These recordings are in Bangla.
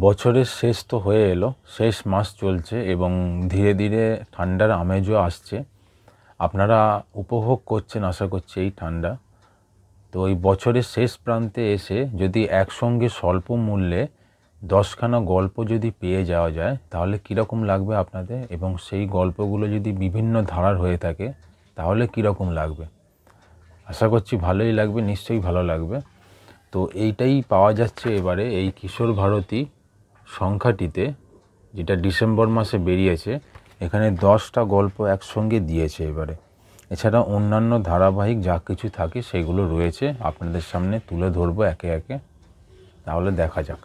বছরের শেষ তো হয়ে এলো, শেষ মাস চলছে এবং ধীরে ধীরে ঠান্ডার আমেজও আসছে। আপনারা উপভোগ করছেন আশা করছি এই ঠান্ডা। তো এই বছরের শেষ প্রান্তে এসে যদি একসঙ্গে স্বল্প মূল্যে 10খানা গল্প যদি পেয়ে যাওয়া যায় তাহলে কীরকম লাগবে আপনাদের, এবং সেই গল্পগুলো যদি বিভিন্ন ধারার হয়ে থাকে তাহলে কীরকম লাগবে। আশা করছি ভালোই লাগবে, নিশ্চয়ই ভালো লাগবে। তো এইটাই পাওয়া যাচ্ছে এবারে এই কিশোর ভারতী সংখ্যাটিতে, যেটা ডিসেম্বর মাসে বেরিয়েছে। এখানে 10টা গল্প একসঙ্গে দিয়েছে এবারে। এছাড়া অন্যান্য ধারাবাহিক যা কিছু থাকে সেগুলো রয়েছে, আপনাদের সামনে তুলে ধরবো একে একে। তাহলে দেখা যাক।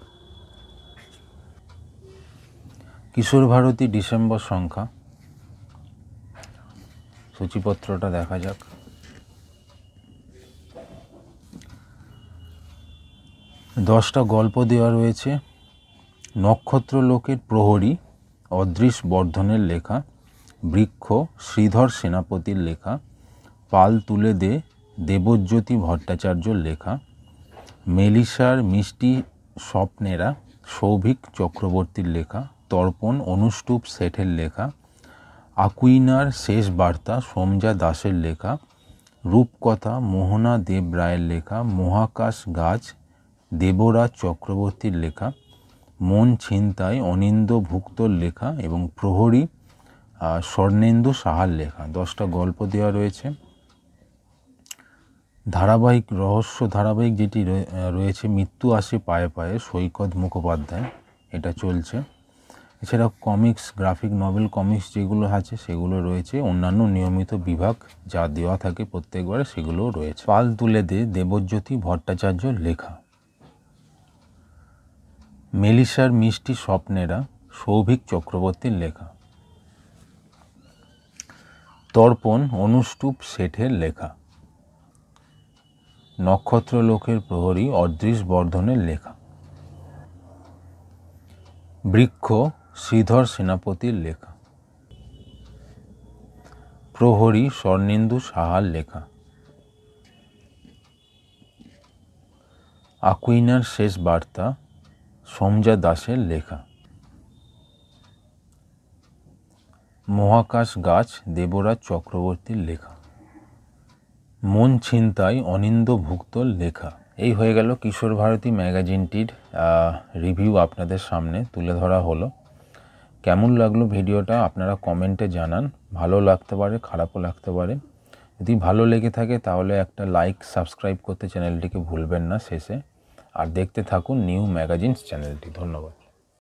কিশোর ভারতী ডিসেম্বর সংখ্যা সূচিপত্রটা দেখা যাক। দশটা গল্প দেওয়া রয়েছে। নক্ষত্রলোকের প্রহরী অদৃশ বর্ধনের লেখা, বৃক্ষ শ্রীধর সেনাপতির লেখা, পাল তুলে দে দেবজ্যোতি ভট্টাচার্যর লেখা, মেলিসার মিষ্টি স্বপ্নেরা সৌভিক চক্রবর্তীর লেখা, তর্পণ অনুষ্টুপ শেঠের লেখা, আকুইনার শেষ বার্তা সোমজা দাসের লেখা, রূপকথা মোহনা দেব রায়ের লেখা, মহাকাশ গাছ দেবরাজ চক্রবর্তীর লেখা, মন ছিনতাই অনিন্দ্য ভুক্তর লেখা এবং প্রহরী স্বর্ণেন্দু সাহার লেখা। 10টা গল্প দেওয়া রয়েছে। ধারাবাহিক রহস্য ধারাবাহিক যেটি রয়েছে মৃত্যু আসে পায়ে পায়ে সৈকত মুখোপাধ্যায়, এটা চলছে। এছাড়া কমিক্স গ্রাফিক নভেল কমিক্স যেগুলো আছে সেগুলো রয়েছে। অন্যান্য নিয়মিত বিভাগ যা দেওয়া থাকে প্রত্যেকবারে সেগুলোও রয়েছে। পাল তুলে দে দেবজ্যোতি ভট্টাচার্যর লেখা, মেলিসার মিষ্টি স্বপ্নেরা সৌভিক চক্রবর্তীর লেখা, তর্পণ অনুষ্টুপ শেঠের লেখা, নক্ষত্রলোকের প্রহরী অদৃশ বর্ধনের লেখা, বৃক্ষ শ্রীধর সেনাপতির লেখা, প্রহরী স্বর্ণেন্দু সাহার লেখা, আকুইনার শেষ বার্তা সোমজা দাসের লেখা, মহাকাশ গাছ দেবরাজ চক্রবর্তীর লেখা, মন ছিনতাই অনিন্দ্য ভুক্তর লেখা। এই হয়ে গেল কিশোর ভারতী ম্যাগাজিনটির রিভিউ আপনাদের সামনে তুলে ধরা হলো। কেমন লাগলো ভিডিওটা আপনারা কমেন্টে জানান। ভালো লাগতে পারে, খারাপও লাগতে পারে। যদি ভালো লেগে থাকে তাহলে একটা লাইক সাবস্ক্রাইব করতে চ্যানেলটিকে ভুলবেন না শেষে। আর দেখতে থাকুন নিউ ম্যাগাজিনস চ্যানেলটি। ধন্যবাদ।